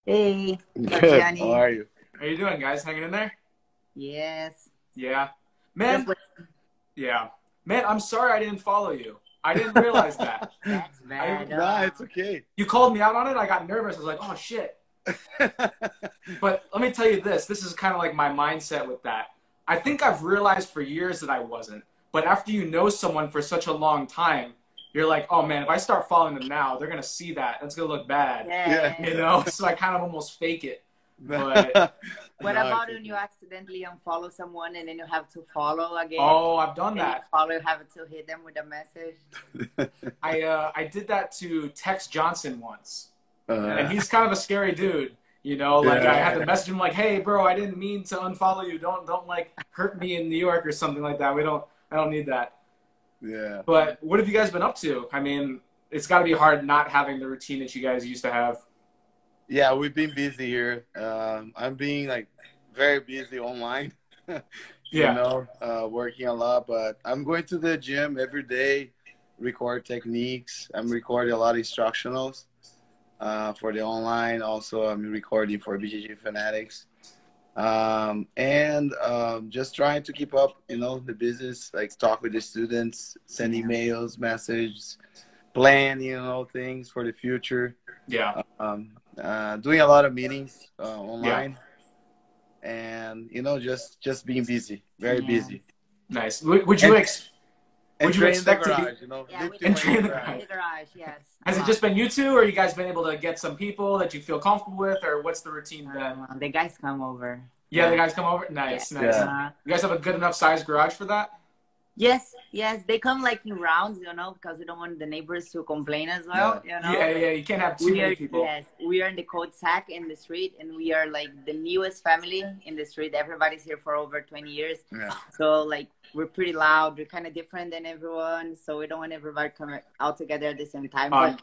Hey, what's up, Good. How Gianni? are you? How you doing, guys? Hanging in there? Yes. Yeah. Just Man, wait. yeah. Man, I'm sorry I didn't follow you. I didn't realize that. That's I bad. Nah, it's okay. You called me out on it. I got nervous. I was like, "Oh shit." But let me tell you this. This is kind of like my mindset with that. I think I've realized for years that I wasn't. But after you know someone for such a long time, you're like, "Oh man, if I start following them now, they're going to see that. That's going to look bad." Yeah. Yes. So I kind of almost fake it. But What No, it's about when okay. you accidentally unfollow someone and then you have to follow again? oh, I've done Then you that. follow, you have to hit them with a message. I did that to Tex Johnson once. And Uh, he's kind of a scary dude. Like I had yeah. to message him like, "Hey, bro, I didn't mean to unfollow you. Don't like hurt me in New York or something like that. I don't need that." Yeah. But what have you guys been up to? I mean, it's got to be hard not having the routine that you guys used to have. Yeah, we've been busy here. I'm being like very busy online, Yeah. working a lot, but I'm going to the gym every day, record techniques. I'm recording a lot of instructionals for the online. Also, I'm recording for BJJ Fanatics. And just trying to keep up, the business, like talk with the students, send Yeah. emails, messages, plan, things for the future. Yeah. Doing a lot of meetings Yeah. online, and just being busy, very Yeah. busy, Nice. Would you and ex and would you train in the expect to be garage, Yeah, we lifting and train weight in train the in the garage. in garage? the garage. Yes, a Has it lot. just been you two, or you guys been able to get some people that you feel comfortable with, or what's the routine been? The guys come over. Yeah, the Yeah. guys come over. Yeah. Nice, nice. Yeah. Uh, You guys have a good enough size garage for that? yes, yes. They come like in rounds, because we don't want the neighbors to complain as well, Yeah, Like, yeah. You can't have too we many are, people. yes, we are in the cul-de-sac in the street, and we are like the newest family in the street. Everybody's here for over 20 years. Yeah. So like we're pretty loud. We're kind of different than everyone. So we don't want everybody coming out together at the same time. Um, But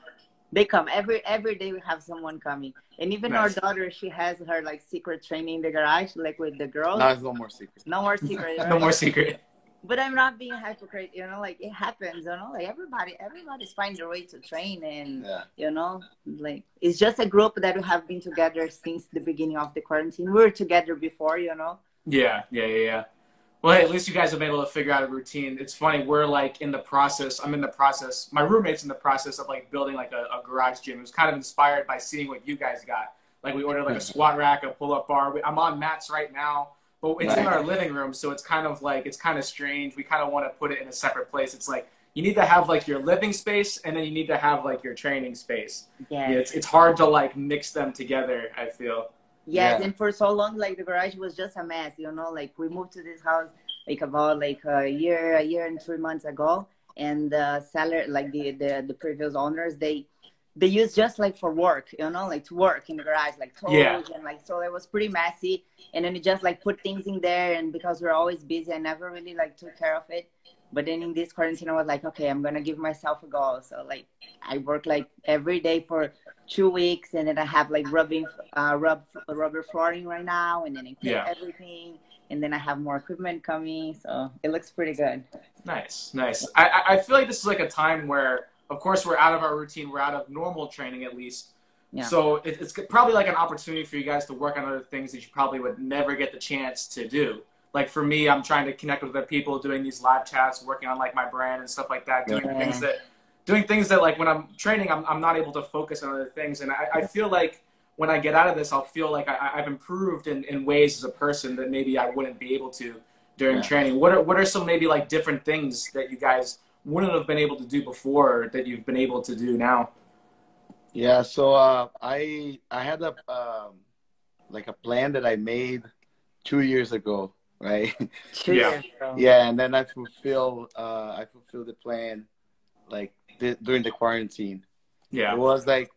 they come every day. We have someone coming, and even our nice. daughter, she has her like secret training in the garage, like with the girls. Now it's no more secret. No more secret, No right? more secret. But I'm not being hypocrite, like it happens, like everybody's finding a way to train, and Yeah. like it's just a group that we have been together since the beginning of the quarantine. We were together before. Yeah. Well, hey, at least you guys have been able to figure out a routine. It's funny. We're like in the process. I'm in the process. My roommate's in the process of like building like a garage gym. It was kind of inspired by seeing what you guys got. Like we ordered like a squat rack, a pull-up bar. I'm on mats right now, but it's in Right. our living room, so it's kind of strange. We kind of want to put it in a separate place. It's like you need to have like your living space, and then you need to have like your training space. Yes. Yeah, it's hard to like mix them together, I feel. Yes, Yeah. and for so long, like the garage was just a mess. Like we moved to this house like about like a year and 3 months ago, and the seller, like the previous owners, they used just like for work, like to work in the garage, like Yeah. tools and like, so it was pretty messy. And then you just like put things in there, and because we're always busy, I never really like took care of it. But then in this quarantine, I was like, okay, I'm gonna give myself a goal. So like I work like every day for 2 weeks, and then I have like rubber flooring right now, and then I paint Yeah. everything, and then I have more equipment coming, so it looks pretty good. Nice. I feel like this is like a time where, of course, we're out of our routine. We're out of normal training at least. Yeah. So it's probably like an opportunity for you guys to work on other things that you probably would never get the chance to do. Like for me, I'm trying to connect with other people, doing these live chats, working on like my brand and stuff like that, doing things that like when I'm training, I'm not able to focus on other things. And I feel like when I get out of this, I'll feel like I've improved in ways as a person that maybe I wouldn't be able to during Yeah. training. What are some maybe like different things that you guys wouldn't have been able to do before that you've been able to do now? Yeah. So I had a like a plan that I made 2 years ago, right? Two Yeah. years ago. Yeah, and then I fulfilled the plan like during the quarantine. Yeah. It was like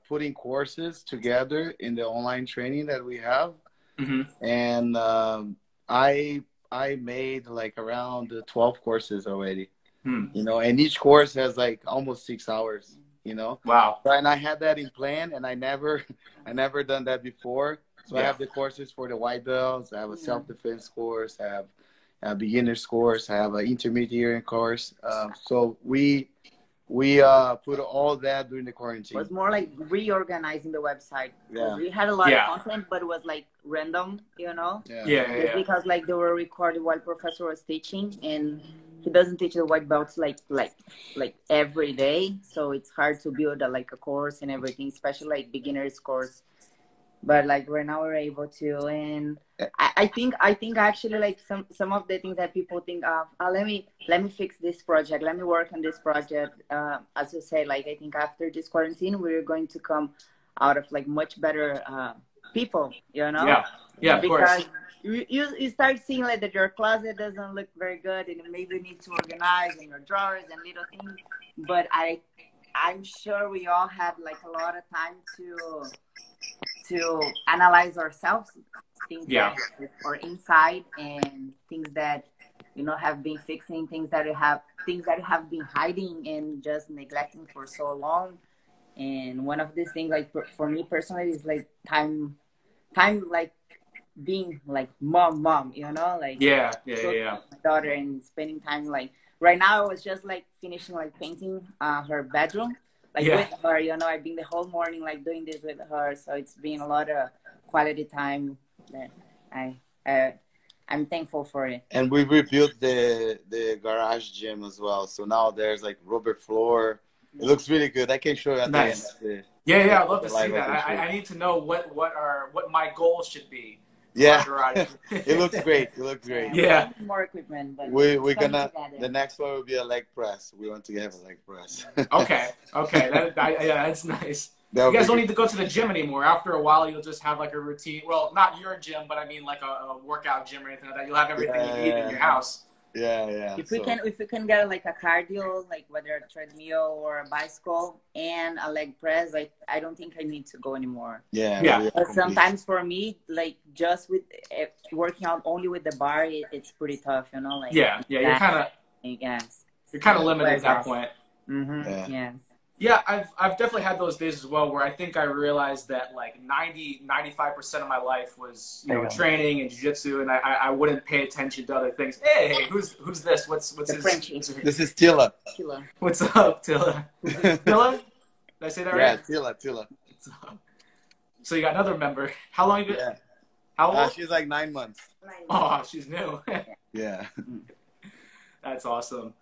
putting courses together in the online training that we have, Hmm. and I made like around 12 courses already. Hmm. And each course has like almost 6 hours. Wow. And I had that in plan, and I never I never done that before. So I Yeah. have the courses for the white belts. I have a self-defense course. I have a beginner's course. I have an intermediate course. So we put all that during the quarantine. It was more like reorganizing the website. Yeah. We had a lot Yeah. of content, but it was like random, you know? Yeah. Just because like they were recorded while professor was teaching, and he doesn't teach the white belts like every day, so it's hard to build like a course and everything, especially like beginners course. But like right now we're able to, and I think actually like some of the things that people think of, let me fix this project, let me work on this project. As you say, like I think after this quarantine we're going to come out of like much better people, you know? Yeah, of because course. you start seeing like that your closet doesn't look very good, and maybe you need to organize in your drawers and little things. But I'm sure we all have like a lot of time to analyze ourselves, things that are inside, and things that have been fixing, things that have been hiding and just neglecting for so long. And one of these things, like for me personally, is like time like being like mom, like yeah. my daughter and spending time. Like right now I was just like finishing like painting her bedroom, like with her, I've been the whole morning like doing this with her, so it's been a lot of quality time that I'm thankful for it. And we rebuilt the garage gym as well, so now there's like rubber floor. It looks really good. I can show you at Nice. the end. Yeah, I'd love to see that. I need to know what my goals should be. Yeah, it looks great. It looks great. Yeah, we need more equipment. But we're gonna. The next one will be a leg press. We want to have a leg press. Okay. That's nice. You guys don't need to go to the gym anymore. After a while, you'll just have like a routine. Well, not your gym, but I mean like a workout gym or anything like that. You'll have everything you need in your house. Yeah. If we can get like a cardio, like whether a treadmill or a bicycle and a leg press, like I don't think I need to go anymore. Yeah. But sometimes for me, like just with working out only with the bar, it's pretty tough, Like you're kind of limited at that point. Yeah, I've definitely had those days as well where I think I realized that like 95% of my life was training and jiu-jitsu, and I wouldn't pay attention to other things. Hey, who's this? What's his Frenchie? This is Tilla. What's up, Tilla? Tilla? Did I say that right? Yeah, Tilla. So you got another member. How long have you been? Yeah. How old? She's like 9 months. Oh, she's new. Yeah. That's awesome.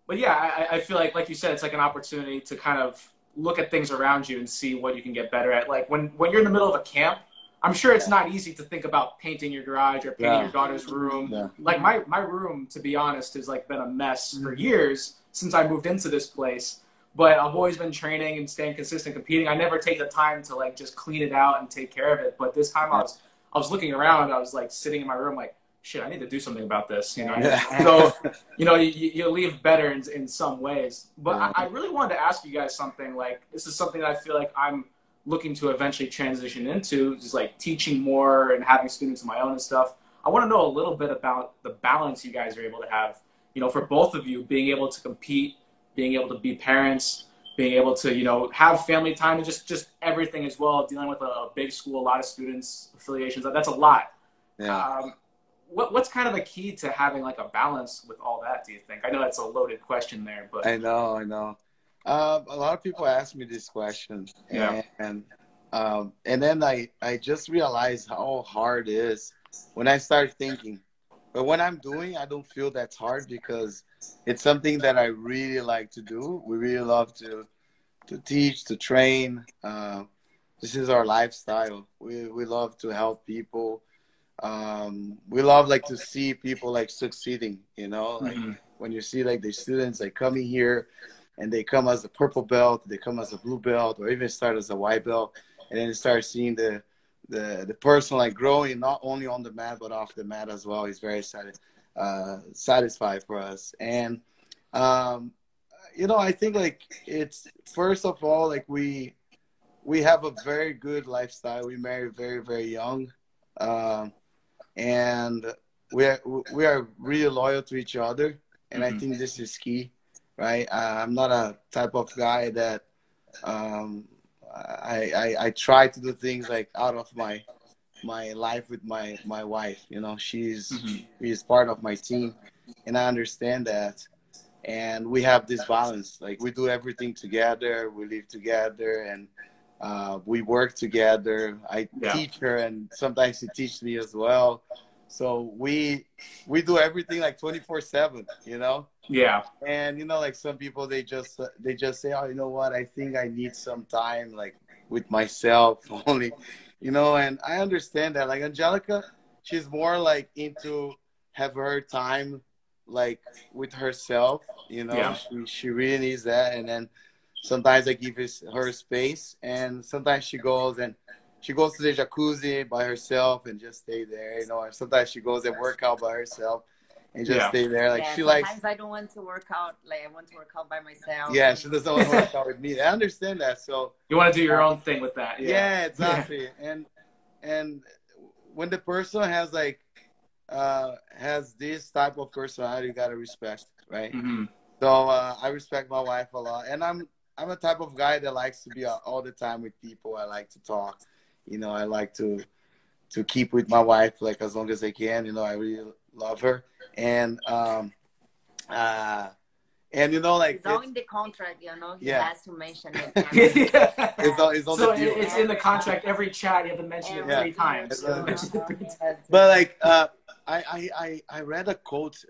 But yeah, I feel like you said, it's like an opportunity to kind of look at things around you and see what you can get better at. Like when you're in the middle of a camp, I'm sure it's not easy to think about painting your garage or painting your daughter's room. Yeah. Like my room, to be honest, has like been a mess for years since I moved into this place. But I've always been training and staying consistent, competing. I never take the time to like just clean it out and take care of it. But this time I was looking around. I was like sitting in my room like, shit, I need to do something about this, So, you leave better in some ways. But I really wanted to ask you guys something. Like, this is something that I feel like I'm looking to eventually transition into, just like teaching more and having students of my own and stuff. I want to know a little bit about the balance you guys are able to have, for both of you, being able to compete, being able to be parents, being able to, have family time, and just everything as well, dealing with a big school, a lot of students, affiliations. That's a lot. Yeah. What's kind of the key to having like a balance with all that, do you think? I know that's a loaded question there, but I know. A lot of people ask me this question, and then I just realized how hard it is when I start thinking. But when I'm doing, I don't feel that's hard because it's something that I really like to do. We really love to teach, to train. This is our lifestyle. We love to help people. We love like to see people like succeeding, like when you see like the students like coming here and they come as a purple belt, they come as a blue belt, or even start as a white belt, and then you start seeing the person like growing not only on the mat but off the mat as well. Is very satisfied for us. And I think like it's, first of all, like we have a very good lifestyle. We married very, very young. And we are really loyal to each other, and I think this is key, right? I'm not a type of guy that I try to do things like out of my life with my wife. She's part of my team, and I understand that. and we have this balance. Like we do everything together, we live together, and we work together. I teach her, and sometimes she teaches me as well. So we do everything like 24/7, you know. Yeah. And you know, like some people, they just say, oh, you know what? I think I need some time, like with myself only, you know. And I understand that. Like Angelica, she's more like into have her time, like with herself, you know. Yeah. She really needs that. And then sometimes I give her space, and sometimes she goes to the jacuzzi by herself and just stay there, you know. Or sometimes she goes and work out by herself and just stay there. Like she likes. Sometimes I don't want to work out. Like I want to work out by myself. Yeah, she doesn't want to work out with me. I understand that. So you want to do your own thing with that. Yeah, exactly. And when the person has like has this type of personality, you gotta respect, right? Mm-hmm. So I respect my wife a lot, and I'm a type of guy that likes to be all the time with people. I like to talk, you know. I like to keep with my wife like as long as I can. You know, I really love her, and you know, like it's all in the contract, you know. He has to mention it. It's on so the deal. It's in the contract. Every chat you have to mention it 3 times. But like I read a quote.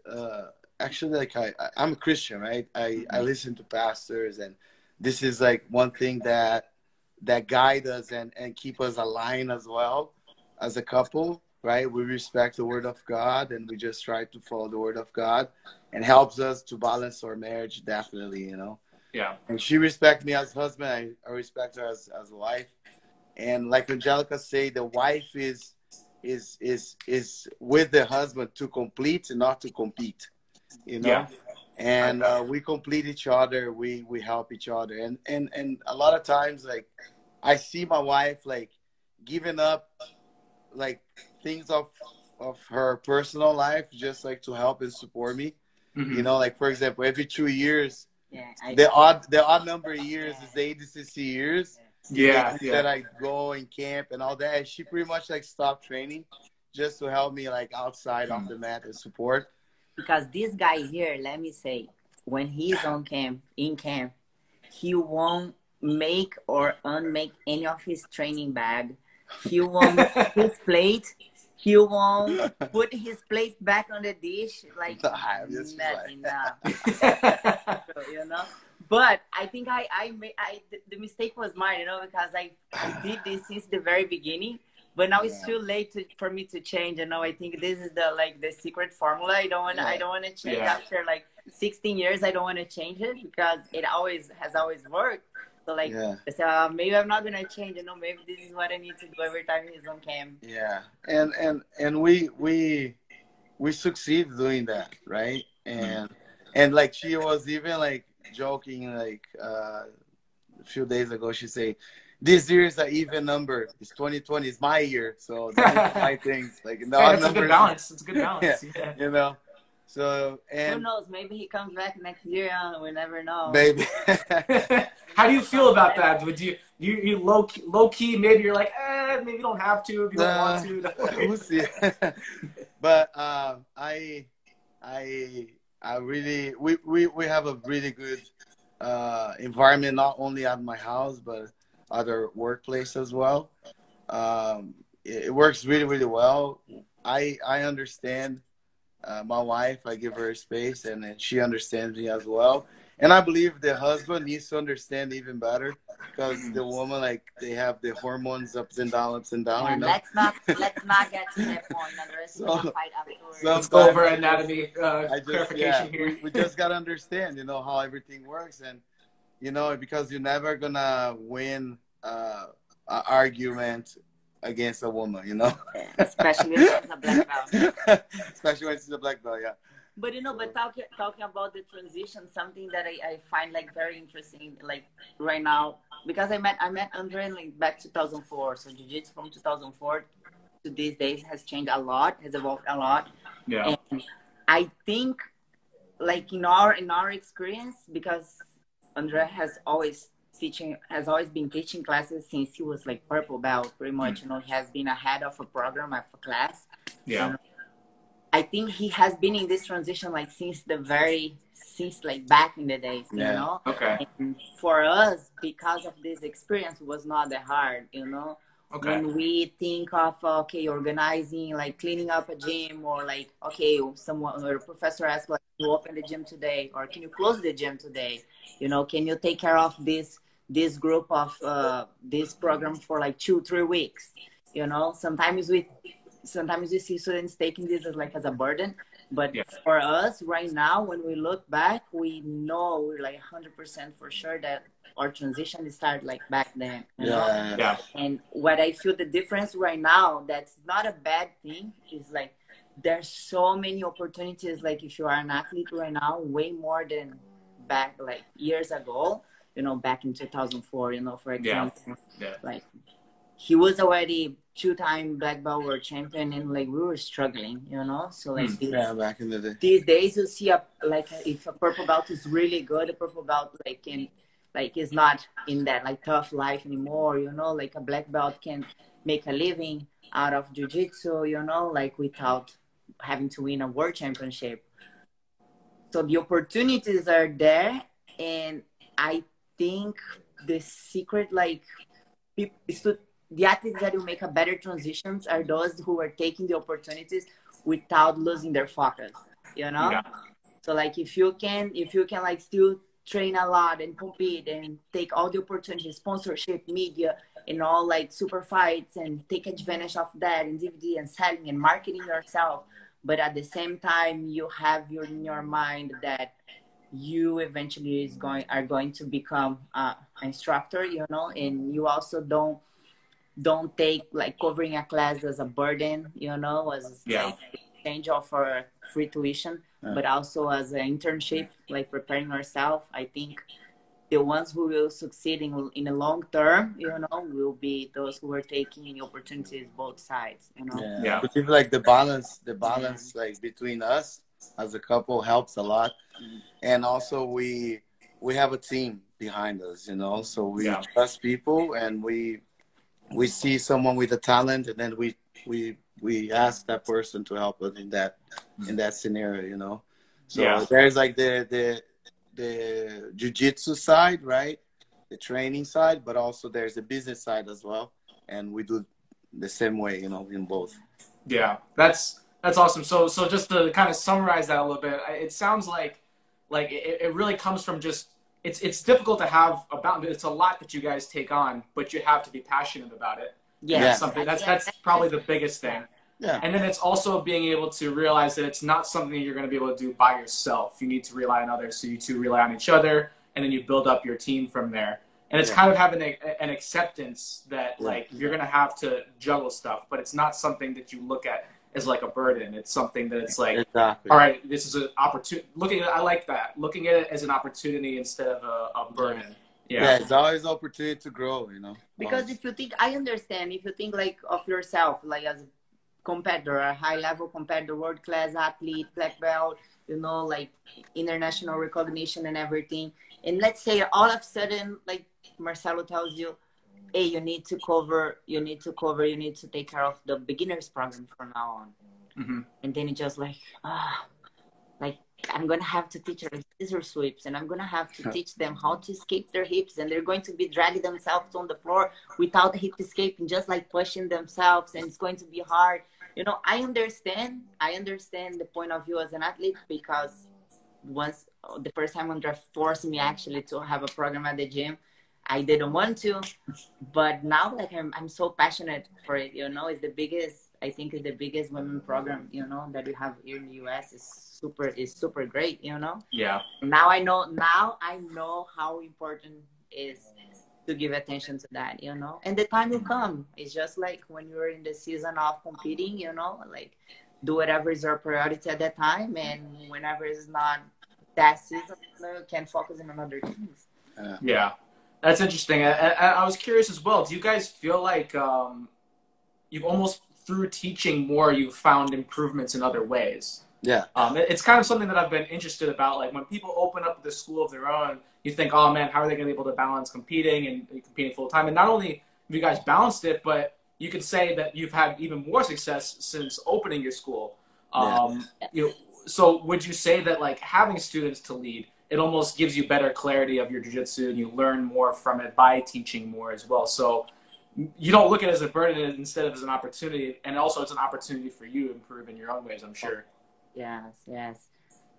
Actually, like I'm a Christian, right? I listen to pastors, and this is like one thing that guide us and keep us aligned as well as a couple, right? We respect the word of God, and we just try to follow the word of God, and helps us to balance our marriage, definitely, you know. Yeah. And she respects me as husband. I respect her as a wife. And like Angelica say, the wife is with the husband to complete and not to compete, you know. Yeah. And we complete each other. We help each other. And a lot of times, like I see my wife like giving up like things of her personal life just like to help and support me. Mm-hmm. You know, like for example, every 2 years, the odd number of years is 86 years. That I go and camp and all that. She pretty much like stopped training just to help me like outside off the mat and support. Because this guy here, let me say, when he's in camp, he won't make or unmake any of his training bag. He won't his plate. He won't put his plate back on the dish. Like nothing, you know. But I think the mistake was mine, you know, because I did this since the very beginning. But now it's too late for me to change. You know, I think this is the secret formula. I don't want to change after like 16 years. I don't want to change it because it has always worked. So like, so maybe I'm not gonna change. You know, maybe this is what I need to do every time he's on cam. Yeah, and we succeed doing that, right? And like she was even like joking like a few days ago. She said, "This year is an even number. It's 2020. It's my year, so that's my things." Like it's a good balance. It's a good balance. Yeah. You know. So and who knows? Maybe he comes back next year. We never know. Maybe. How do you feel about that? Would you low key? Maybe you're like, maybe you don't have to if you don't want to. We'll see. But I really we have a really good environment, not only at my house but other workplace as well. It works really, really well. I understand my wife. I give her space, and then she understands me as well. And I believe the husband needs to understand even better, because the woman, like, they have the hormones ups and down. Yeah, you know? let's not get to that point. Fight afterwards. Let's go over anatomy clarification here. We just gotta understand, you know, how everything works, and you know, because you're never gonna win an argument against a woman, you know. Especially when she's a black belt. Especially when she's a black belt, yeah. But you know, talking about the transition, something that I find like very interesting, like right now, because I met Andre like back 2004. So jiu-jitsu from 2004 to these days has changed a lot, has evolved a lot. Yeah. And I think, like in our experience, because Andre has always been teaching classes since he was like purple belt, pretty much. You know, he has been ahead of a program, of a class. Yeah. I think he has been in this transition like since like back in the days, you know. Okay. And for us, because of this experience, was not that hard, you know. Okay. When we think of okay, organizing, like cleaning up a gym, or like okay, someone or a professor asks like, to open the gym today, or can you close the gym today? You know, can you take care of this group of this program for like 2-3 weeks? You know, sometimes we see students taking this as like as a burden, but for us right now, when we look back, we know we're like 100% for sure that our transition started like back then. You know? Yeah. And what I feel the difference right now, that's not a bad thing, is like there's so many opportunities. Like if you are an athlete right now, way more than back like years ago. You know, back in 2004. You know, for example, like he was already 2-time black belt world champion, and like we were struggling. You know, so like back in the day. These days you see if a purple belt is really good, a purple belt is not in that like tough life anymore, you know, like a black belt can make a living out of jiu-jitsu, you know, like without having to win a world championship. So the opportunities are there, and I think the secret, like the athletes that will make a better transitions are those who are taking the opportunities without losing their focus, you know. So like if you can like still train a lot and compete and take all the opportunities, sponsorship, media, and all like super fights, and take advantage of that, and DVD and selling and marketing yourself. But at the same time, you have in your mind that you eventually are going to become an instructor, you know, and you also don't take like covering a class as a burden, you know, as like exchange of for free tuition, but also as an internship, like preparing yourself. I think the ones who will succeed in the long term, you know, will be those who are taking opportunities both sides, you know. But if like the balance like between us as a couple helps a lot, and also we have a team behind us, you know, so we trust people, and we see someone with a talent, and then we ask that person to help us in that scenario, you know. So there's like the jiu-jitsu side, right? The training side, but also there's the business side as well. And we do the same way, you know, in both. Yeah, that's awesome. So just to kind of summarize that a little bit, it sounds like it really comes from just, it's difficult to have about, it's a lot that you guys take on, but you have to be passionate about it. That's something that's probably the biggest thing. And then it's also being able to realize that it's not something you're going to be able to do by yourself. You need to rely on others, so you two rely on each other, and then you build up your team from there. And it's kind of having an acceptance that like you're going to have to juggle stuff, but it's not something that you look at as like a burden. It's something that it's like, all right, this is an opportunity. I like that. Looking at it as an opportunity instead of a burden. Yeah, it's always an opportunity to grow, you know. Because if you think, I understand, if you think like of yourself, like as a competitor, a high-level competitor, world-class athlete, black belt, you know, like international recognition and everything. And let's say all of a sudden, like Marcelo tells you, hey, you need to take care of the beginners program from now on. And then it's just like, like I'm going to have to teach them scissor sweeps, and I'm going to have to teach them how to escape their hips, and they're going to be dragging themselves on the floor without hip escaping, just like pushing themselves, and it's going to be hard. You know, I understand the point of view as an athlete, because once the first time Andre forced me actually to have a program at the gym, I didn't want to, but now like I'm so passionate for it, you know. It's the biggest, I think it's the biggest women program, you know, that we have here in the US. It's super great, you know. Now I know how important it is to give attention to that, you know. And the time will come. It's just like when you're in the season of competing, you know, like do whatever is your priority at that time, and whenever it's not that season, you can focus on other things. That's interesting. I was curious as well. Do you guys feel like you've almost, through teaching more, you've found improvements in other ways? It's kind of something that I've been interested about. Like when people open up the school of their own, you think, oh man, how are they going to be able to balance competing and competing full time? And not only have you guys balanced it, but you could say that you've had even more success since opening your school. You know, so would you say that like having students to lead, it almost gives you better clarity of your jiu-jitsu and you learn more from it by teaching more as well? So you don't look at it as a burden instead of as an opportunity, and also it's an opportunity for you to improve in your own ways, I'm sure. Yes, yes.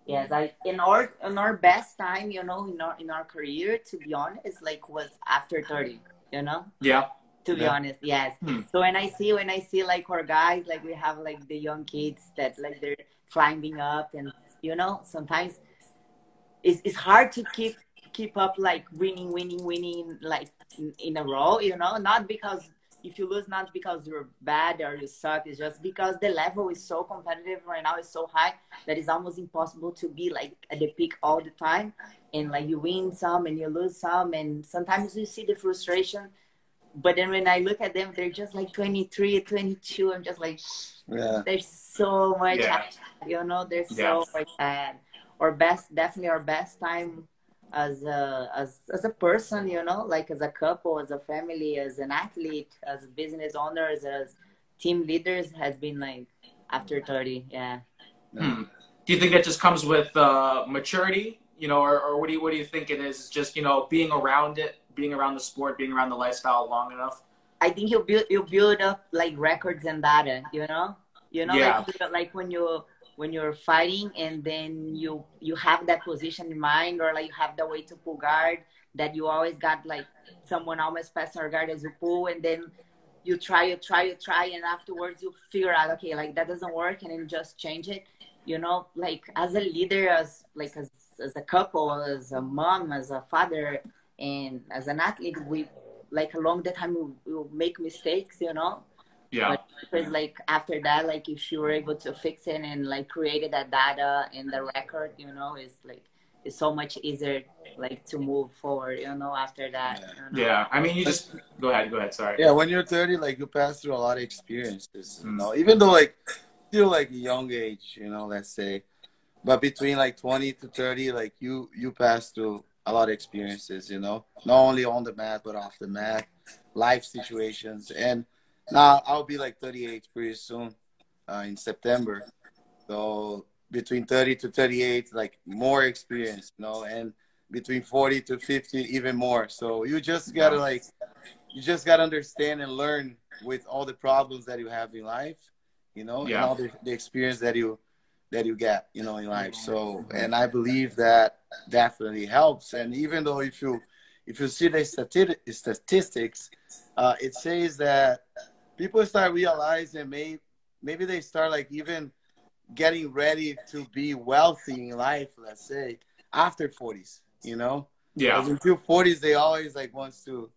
Yes, I in our best time, you know, in our career, to be honest, like was after 30, you know? Yeah. To be honest, yes. So when I see like our guys, like we have like the young kids that like they're climbing up, and you know, sometimes it's hard to keep up like winning like in a row, you know, not because if you lose, not because you're bad or you suck, it's just because the level is so competitive right now, it's so high that it's almost impossible to be like at the peak all the time, and like you win some and you lose some, and sometimes you see the frustration, but then when I look at them, they're just like 23, 22. I'm just like, there's so much, you know, there's so much. And definitely our best time as a person, you know, like as a couple, as a family, as an athlete, as business owners, as team leaders, has been like after 30. Yeah. Do you think that just comes with maturity, you know, or what do you think it is? Just, you know, being around it, being around the sport, being around the lifestyle long enough? I think you build up like records and data, you know, like when you're fighting and then you have that position in mind, or like you have the way to pull guard, that you always got like someone almost passing your guard as you pull, and then you try, and afterwards you figure out, okay, like that doesn't work, and then you just change it, you know, like as a leader, as a couple, as a mom, as a father, and as an athlete, we like along the time we'll make mistakes, you know. But because like after that, like if you were able to fix it and like created that data and the record, you know, it's so much easier like to move forward, you know, after that. You know? Yeah, I mean, you just go ahead. Sorry. Yeah, when you're 30, like you pass through a lot of experiences, you know, even though like still like a young age, you know, let's say, but between like 20 to 30, like you pass through a lot of experiences, you know, not only on the mat but off the mat, life situations. And now I'll be like 38 pretty soon, in September. So between 30 to 38, like more experience, you know, and between 40 to 50, even more. So you just gotta understand and learn with all the problems that you have in life, you know, and all the experience that you get, you know, in life. So, and I believe that definitely helps. And even though if you see the statistics, it says that people start realizing maybe they start like even getting ready to be wealthy in life, let's say, after 40s, you know? Yeah. Because until 40s, they always like wants to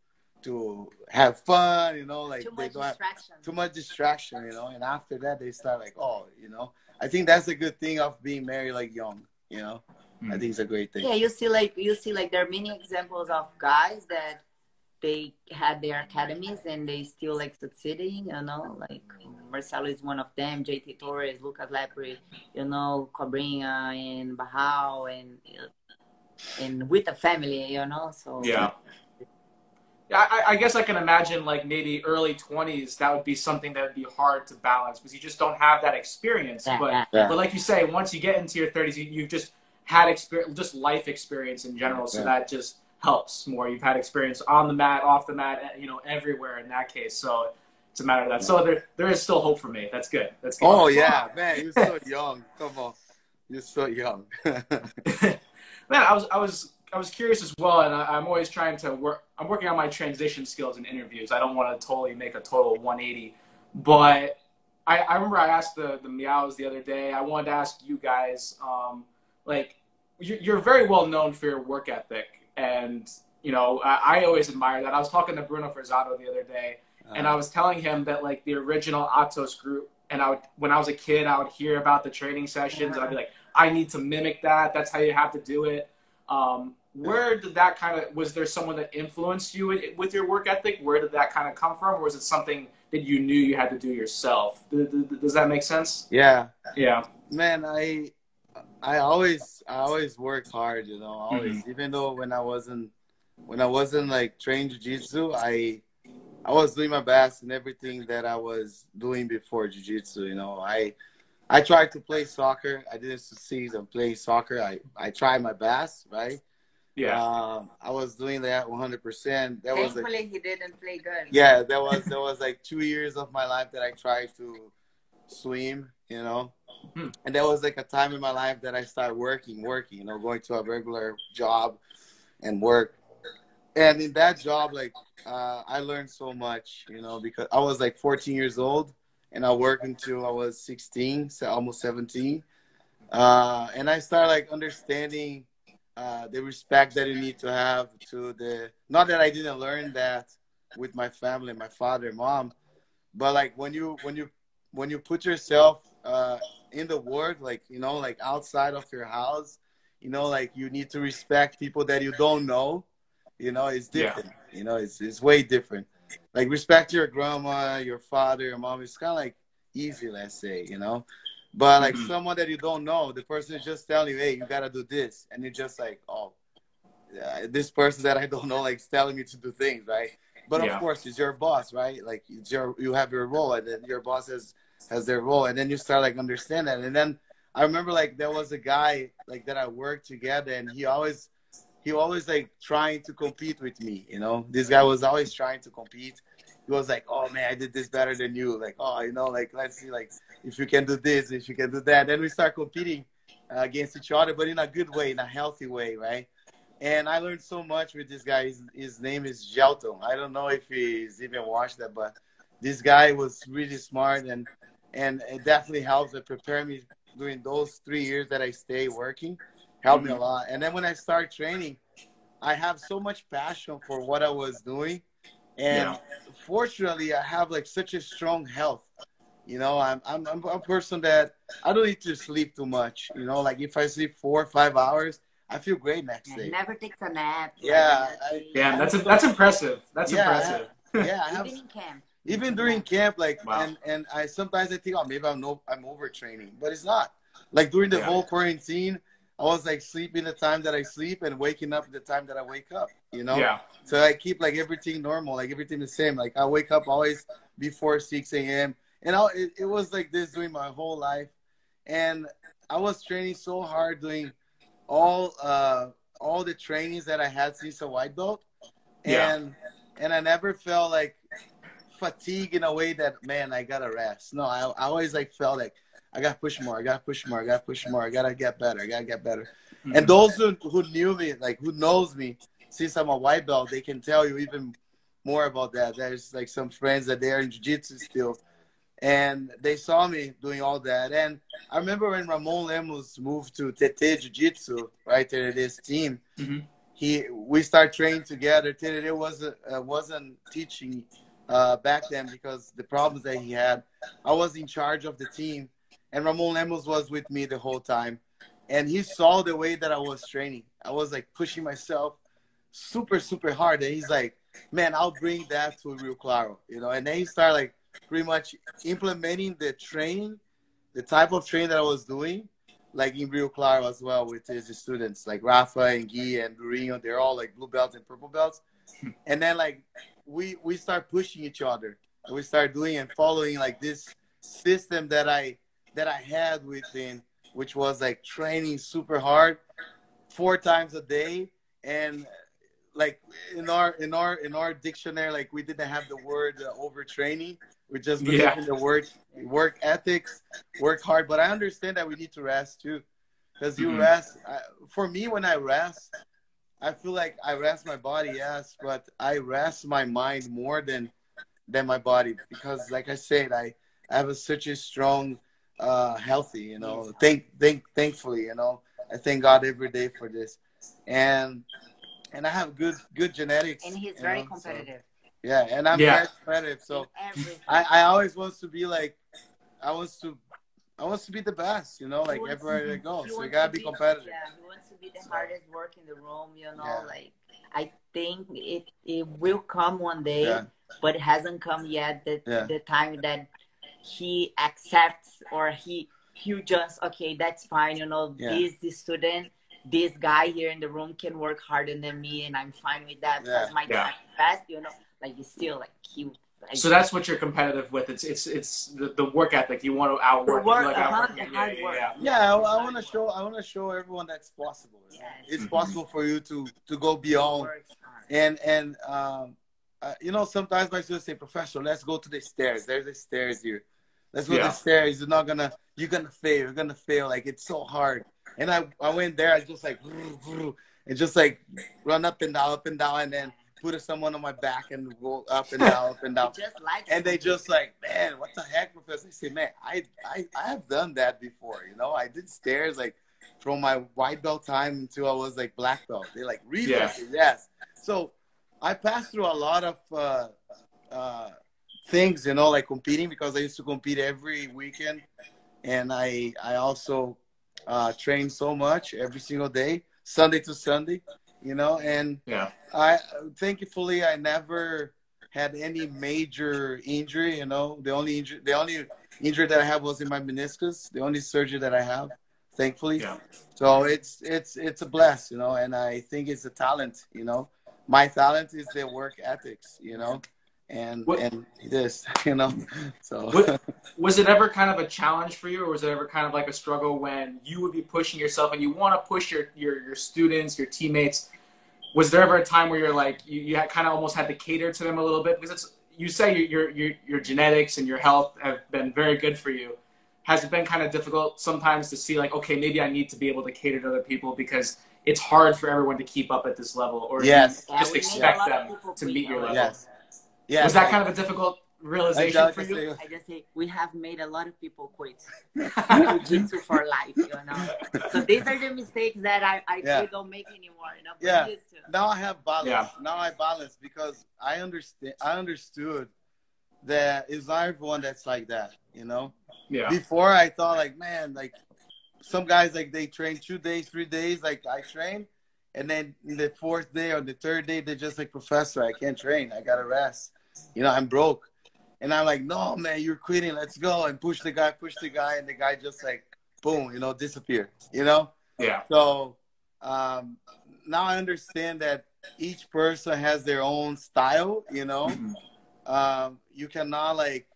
have fun, you know, like they don't have too much distraction, you know? And after that, they start like, oh, you know? I think that's a good thing of being married like young, you know? I think it's a great thing. Yeah, you see like there are many examples of guys that they had their academies and they still like succeeding, you know, like Marcelo is one of them, JT Torres, Lucas Lepre, you know, Cobrinha and Bahao, and with the family, you know, so. Yeah, I guess I can imagine like maybe early 20s, that would be something that would be hard to balance because you just don't have that experience. But like you say, once you get into your 30s, you've just had just life experience in general. So that just helps more. You've had experience on the mat, off the mat, you know, everywhere in that case. So it's a matter of that. So there is still hope for me. That's good. That's good. Oh yeah, man, you're so young. Come on, you're so young. Man, I was curious as well, and I'm always trying to work. I'm working on my transition skills in interviews. I don't want to totally make a total 180, but I remember I asked the Meows the other day. I wanted to ask you guys, like, you're very well known for your work ethic, and you know I always admire that. I was talking to Bruno Ferzato the other day, and I was telling him that like the original Atos group, and when I was a kid, I would hear about the training sessions, and I'd be like, I need to mimic that. That's how you have to do it. Where did that was there someone that influenced you with your work ethic? Where did that kind of come from? Or was it something that you knew you had to do yourself? Does that make sense? Yeah. Yeah. Man, I always work hard, you know, always, even though when I wasn't like trained jiu-jitsu, I was doing my best in everything that I was doing before jiu-jitsu, you know. I tried to play soccer. I didn't succeed in playing soccer. I tried my best, right? Yeah. I was doing that 100%. That was like, Thankfully, he didn't play good. yeah, there was like 2 years of my life that I tried to swim, you know. And there was like a time in my life that I started working, you know, going to a regular job and work. And in that job, like, I learned so much, you know, because I was like 14 years old and I worked until I was 16, so almost 17. And I started like understanding the respect that you need to have to the, not that I didn't learn that with my family, my father, mom, but like when you put yourself in the world, like, you know, like outside of your house, you know, like you need to respect people that you don't know, you know, it's different. You know, it's way different. Like respect your grandma, your father, your mom. It's kind of like easy, let's say, you know. But like someone that you don't know, the person is just telling you, hey, you gotta do this, and you're just like, oh, this person that I don't know, like, is telling me to do things, right? But of course, it's your boss, right? Like, it's you have your role, and then your boss has their role, and then you start like understand that. And then I remember like there was a guy like that I worked together, and he always like trying to compete with me. You know, this guy was always trying to compete. He was like, "Oh man, I did this better than you." Like, "Oh, you know, like let's see, like if you can do this, if you can do that." Then we start competing against each other, but in a good way, in a healthy way, right? And I learned so much with this guy. His name is Gelton. I don't know if he's even watched that, but this guy was really smart, and it definitely helped to prepare me during those 3 years that I stay working. Helped me a lot. And then when I started training, I have so much passion for what I was doing. And fortunately, I have like such a strong health. You know, I'm a person that I don't need to sleep too much. You know, like if I sleep 4 or 5 hours, I feel great next day. He never takes a nap. Yeah. That's impressive. That's impressive. Yeah, I have. Even in camp. Even during camp, like, and I sometimes I think, oh, maybe I'm overtraining, but it's not. Like during the whole quarantine, I was like sleeping the time that I sleep and waking up the time that I wake up, you know? Yeah. So I keep like everything normal, like everything the same. Like I wake up always before 6 a.m. And it was like this during my whole life. And I was training so hard doing all the trainings that I had since a white belt. And I never felt like fatigue in a way that, man, I gotta rest. No, I always like felt like I gotta push more, I gotta get better, I gotta get better. And those who knew me, like who knows me since I'm a white belt, they can tell you even more about that. There's like some friends that they are in jiu-jitsu still, and they saw me doing all that. And I remember when Ramon Lemos moved to TT Jiu-Jitsu, right there, this team, we started training together. TT wasn't teaching back then because the problems that he had. I was in charge of the team, and Ramon Lemos was with me the whole time. And he saw the way that I was training. I was like pushing myself super, super hard. And he's like, man, I'll bring that to Rio Claro, you know? And then he started like pretty much implementing the training, the type of training that I was doing, like in Rio Claro as well with his students, like Rafa and Guy and Durinho. They're all like blue belts and purple belts. And then like we start pushing each other. And we start doing and following like this system that I had within, which was like training super hard 4 times a day. And like in our dictionary, like we didn't have the word overtraining. We just believe in the word work ethics, work hard. But I understand that we need to rest too, because you rest. For me, when I rest, I feel like I rest my body, yes, but I rest my mind more than my body, because like I said, I have such a strong, healthy, you know, thankfully, you know, I thank God every day for this. And I have good genetics. And he's very competitive. So, yeah, and I'm very competitive. So I always want to be like, I want to be the best, you know, like everywhere I go. So you gotta be competitive. Yeah, he wants to be the hardest work in the room, you know, like I think it will come one day, but it hasn't come yet. The time that he accepts, or he just, okay, that's fine, you know, this student, this guy here in the room can work harder than me, and I'm fine with that because my time is fast, you know, like it's still like he So that's what you're competitive with. It's the work ethic. You want to outwork. The work, you like outworking. hard work. Yeah, I want to show everyone that's possible. You know? It's possible for you to go beyond. You know, sometimes my students say, "Professor, let's go to the stairs. There's the stairs here. Let's go to the stairs. You're gonna fail. You're gonna fail. Like, it's so hard." And I went there. I just like, and just like run up and down, and then put someone on my back and go up and down, and they just like, "Man, what the heck, Professor?" I say, "Man, I have done that before. You know, I did stairs like from my white belt time until I was like black belt." They like, "Really?" I say, "Yes." So I passed through a lot of things, you know, like competing, because I used to compete every weekend, and I also train so much every single day, Sunday to Sunday, you know, and I thankfully I never had any major injury, you know. The only injury that I have was in my meniscus, the only surgery that I have, thankfully. So it's a bless, you know, and I think it's a talent, you know. My talent is the work ethics, you know, and this, you know. So was it ever kind of a challenge for you, or was it ever kind of like a struggle when you would be pushing yourself and you want to push your students, your teammates? Was there ever a time where you're like you had kind of almost had to cater to them a little bit? Because you say your genetics and your health have been very good for you. Has it been kind of difficult sometimes to see like, okay, maybe I need to be able to cater to other people because it's hard for everyone to keep up at this level, or just expect them to meet your level? Yes. Was that kind of a difficult realization for you? I just say we have made a lot of people quit jiu-jitsu for life, you know. So these are the mistakes that I don't make anymore, you know. Yeah. Now I have balance. Yeah. Now I balance because I understood that it's not everyone that's like that, you know. Yeah. Before I thought like, man, like some guys like they train 2 days, 3 days, like I train, and then the 4th day or the 3rd day they're just like, "Professor, I can't train. I gotta rest. You know, I'm broke." And I'm like, "No, man, you're quitting. Let's go." And push the guy, and the guy just like, boom, you know, disappear. You know? Yeah. So now I understand that each person has their own style. You know, you cannot like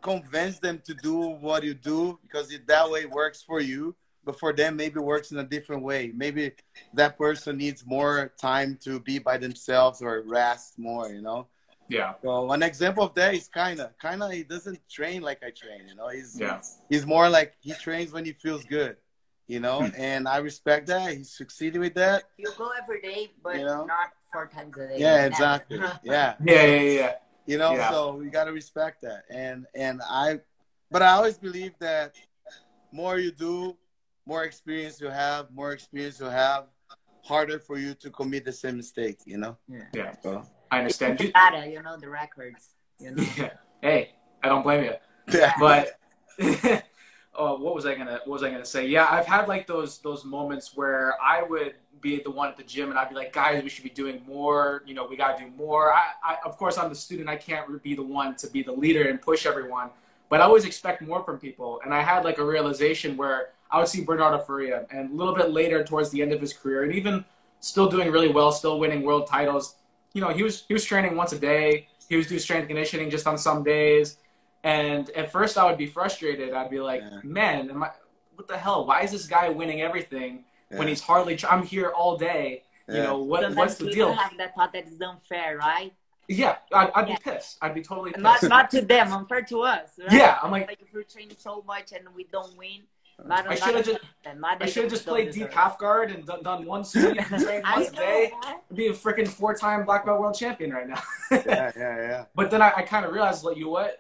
convince them to do what you do because that way works for you, but for them maybe works in a different way. Maybe that person needs more time to be by themselves or rest more, you know. Yeah. So an example of that is kinda he doesn't train like I train, you know. He's more like he trains when he feels good, you know, and I respect that. He's succeeding with that. You go every day, but you know? Not 4 times a day. Yeah, exactly. Yeah. Yeah. You know, so we gotta respect that. But I always believe that more you do, more experience you have, harder for you to commit the same mistake, you know? Yeah. So I understand. Data, you know, the records. You know? Yeah. Hey, I don't blame you. Yeah. But what was I gonna say? Yeah, I've had like those moments where I would be the one at the gym and I'd be like, "Guys, we should be doing more. You know, we gotta do more." I of course I'm the student. I can't be the one to be the leader and push everyone, but I always expect more from people. And I had like a realization where I would see Bernardo Faria, and a little bit later towards the end of his career, and even still doing really well, still winning world titles. You know, he was training once a day. He was doing strength conditioning just on some days. And at first I would be frustrated. I'd be like, "Man, what the hell? Why is this guy winning everything when he's hardly? I'm here all day. You know, what's the deal?" Have that thought that is unfair, right? Yeah, I'd be pissed. I'd be totally pissed. Not to them, unfair to us. Right? Yeah, I'm like if we're training so much and we don't win. I should have just played deep half guard and done one swing once a day. I'd be a freaking 4-time black belt world champion right now. Yeah. But then I kind of realized, like, you know what?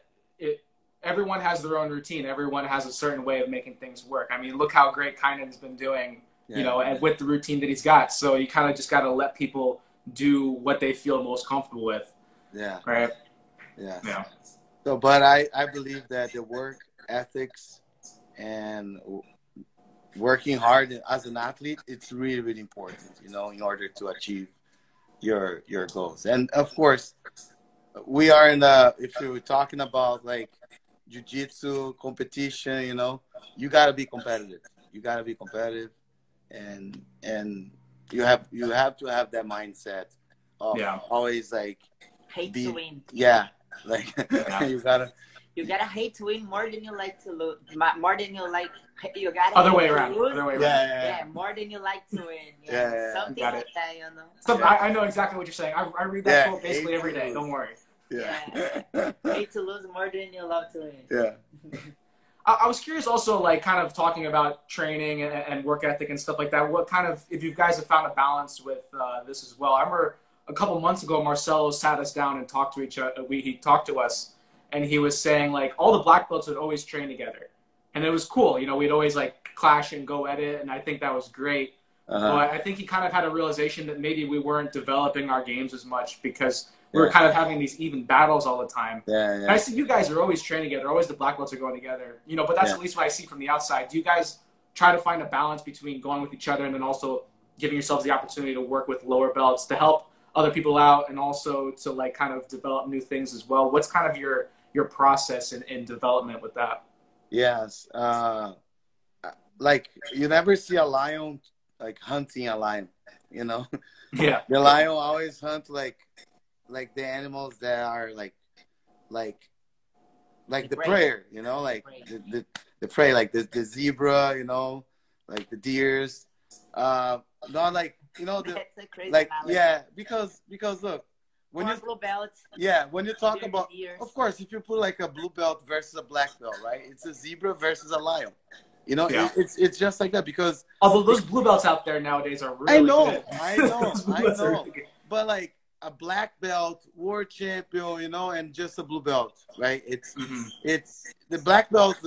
Everyone has their own routine. Everyone has a certain way of making things work. I mean, look how great Kainen's been doing, you know, and with the routine that he's got. So you kind of just got to let people do what they feel most comfortable with. Yeah. Right? Yeah. So, but I believe that the work ethics and working hard as an athlete, it's really, really important, you know, in order to achieve your goals. And of course, we are if you're talking about like jiu-jitsu competition, you know, you got to be competitive. And you have to have that mindset of always like hate to win. Yeah. Like Yeah. you gotta hate to win more than you like to lose. More than you like. You gotta Other hate way to around. lose. Other way around. Yeah, more than you like to win. Yeah, something Got like it. that, you know. So I know exactly what you're saying. I read that quote basically every day. Don't worry. Hate to lose more than you love to win. Yeah. I was curious also, like, kind of talking about training and work ethic and stuff like that. What kind of, if you guys have found a balance with this as well? I remember a couple months ago, Marcelo sat us down and talked to each other. He talked to us, and he was saying, like, all the black belts would always train together. And it was cool. You know, we'd always, like, clash and go at it, and I think that was great. But I think he kind of had a realization that maybe we weren't developing our games as much because we were kind of having these even battles all the time. And I see you guys are always training together. Always the black belts are going together. You know, but that's at least what I see from the outside. Do you guys try to find a balance between going with each other and then also giving yourselves the opportunity to work with lower belts to help other people out and also to, like, kind of develop new things as well? What's kind of your process in development with that? Yes. Like, you never see a lion, like, hunting a lion, you know? Yeah. The lion always hunts, like the animals that are like the prey, you know, like the prey, like the zebra, you know, like the deers. Not like, you know, the, That's a crazy like analogy. because look, when you blue belts. Yeah, when you talk about, Deers. of course, if you put like a blue belt versus a black belt, right? It's a zebra versus a lion. You know, it's just like that because although those blue belts out there nowadays are really good. I know. But like a black belt, world champion, you know, and just a blue belt, right? It's the black belt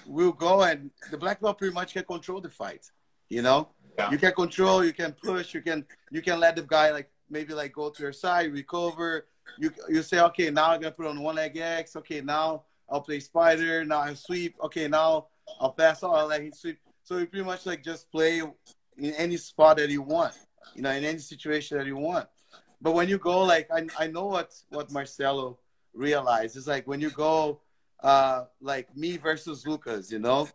will go, and the black belt pretty much can control the fight. You know, you can control, you can push, you can let the guy like maybe like go to your side, recover. You say, okay, now I'm gonna put on one leg X. Okay, now I'll play spider. Now I sweep. Okay, now I'll pass on. I'll let him sweep. So you pretty much like just play in any spot that you want, you know, in any situation that you want. But when you go, like, I know what Marcelo realized. It's like when you go, like me versus Lucas, you know,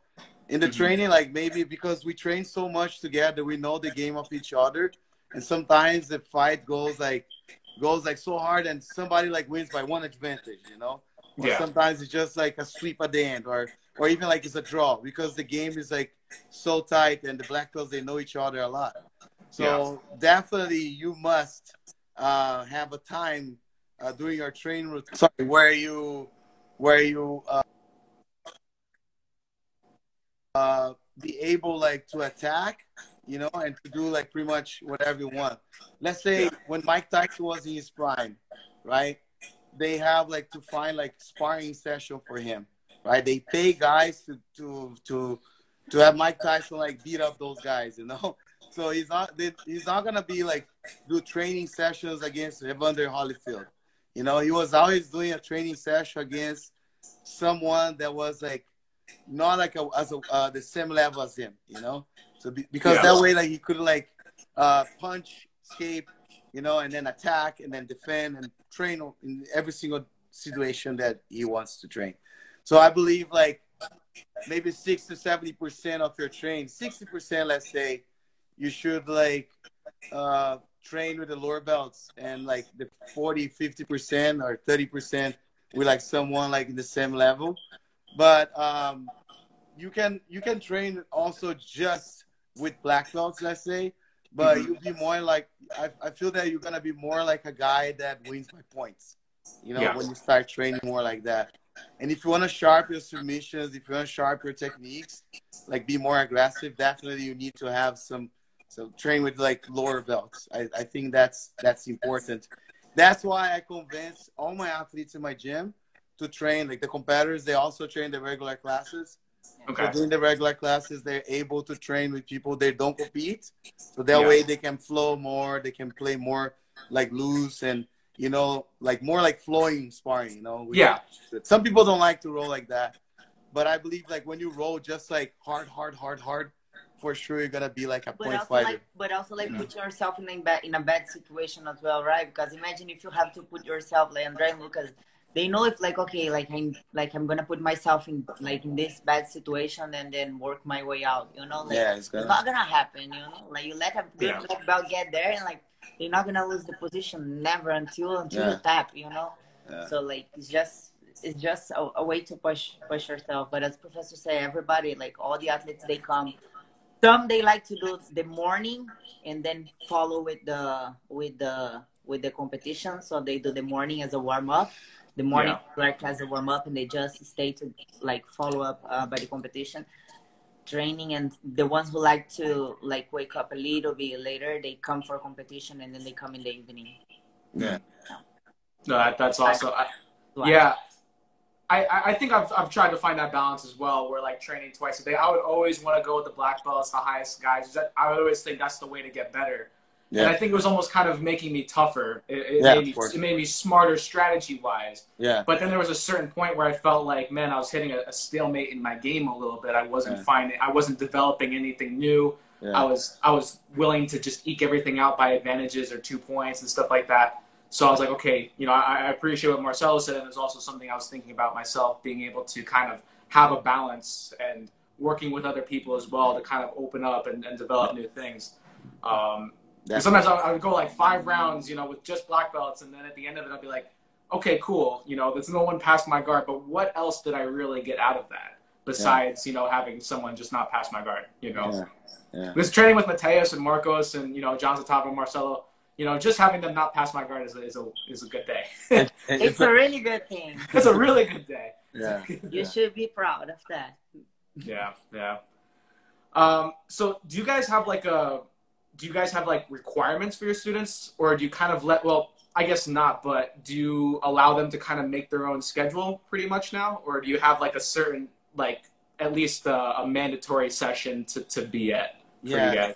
in the training, like maybe because we train so much together, we know the game of each other. And sometimes the fight goes like so hard and somebody like wins by one advantage, you know? Or sometimes it's just like a sweep at the end or even like it's a draw because the game is like so tight and the black belts, they know each other a lot. So definitely you must have a time during your training routine where you be able like to attack, you know, and to do like pretty much whatever you want. Let's say when Mike Tyson was in his prime, right? They have like to find like sparring session for him, right? They pay guys to have Mike Tyson like beat up those guys, you know. So he's not gonna be like do training sessions against Evander Holyfield, you know. He was always doing a training session against someone that was like not like the same level as him, you know. So because that way like he could like punch, escape, you know, and then attack and then defend and train in every single situation that he wants to train. So I believe like maybe 60 to 70% of your training, 60%, let's say, you should like train with the lower belts, and like the 40, 50% or 30% with like someone like in the same level. But you can train also just with black belts, let's say, but you'll be more like, I feel that you're going to be more like a guy that wins by points, you know, when you start training more like that. And if you want to sharpen your submissions, if you want to sharpen your techniques, like be more aggressive, definitely you need to have some train with like lower belts. I think that's important. That's why I convince all my athletes in my gym to train, like the competitors, they also train the regular classes. So during the regular classes, they're able to train with people they don't compete. So that way they can flow more, they can play more like loose and, you know, like more like flowing sparring, you know. Some people don't like to roll like that. But I believe like when you roll just like hard, for sure you're going to be like a point fighter. But also like put yourself in a bad situation as well, right? Because imagine if you have to put yourself, like Andre and Lucas, they know if like, okay, like I'm gonna put myself in like in this bad situation and then work my way out, you know, like it's not gonna happen, you know, like you let a good black belt get there and like they're not gonna lose the position never until you tap, you know. Yeah. So like it's just a way to push yourself. But as professor say, everybody, like all the athletes, they come. Some they like to do the morning and then follow with the competition. So they do the morning as a warm up, the morning like as a warm up, and they just stay to like follow up by the competition training. And the ones who like to like wake up a little bit later, they come for competition and then they come in the evening. Yeah. No, that's awesome. Yeah. I think I've tried to find that balance as well, where like training twice a day. I would always want to go with the black belts, the highest guys. I would always think that's the way to get better. Yeah. And I think it was almost kind of making me tougher. It made me smarter strategy wise. Yeah. But then there was a certain point where I felt like, man, I was hitting a stalemate in my game a little bit. I wasn't developing anything new. Yeah. I was willing to just eke everything out by advantages or 2 points and stuff like that. So I was like, okay, you know, I appreciate what Marcelo said, and there's also something I was thinking about myself, being able to kind of have a balance and working with other people as well to kind of open up and develop new things. Sometimes I would go like 5 rounds, you know, with just black belts, and then at the end of it, I'd be like, okay, cool, you know, there's no one past my guard, but what else did I really get out of that besides, you know, having someone just not pass my guard, you know? Yeah. This training with Mateus and Marcos and, you know, John Zatava and Marcelo, you know, just having them not pass my guard is a good day. It's a really good thing. It's a really good day. Yeah. You should be proud of that. Yeah, yeah. So do you guys have like requirements for your students, or do you kind of well, I guess not, but do you allow them to kind of make their own schedule pretty much now? Or do you have like a certain, like at least a mandatory session to be at for you guys?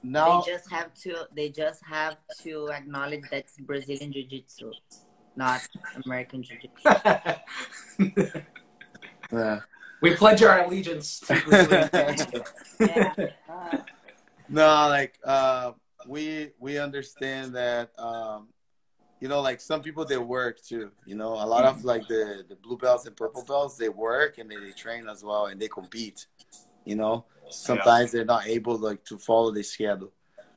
No, they just have to acknowledge that's Brazilian jiu-jitsu, not American jiu-jitsu. Yeah. We pledge our allegiance to Brazilian jiu-jitsu. No, like we understand that you know, like some people, they work too, you know, a lot of like the blue belts and purple belts, they work and they train as well and they compete, you know. Sometimes they're not able like to follow the schedule,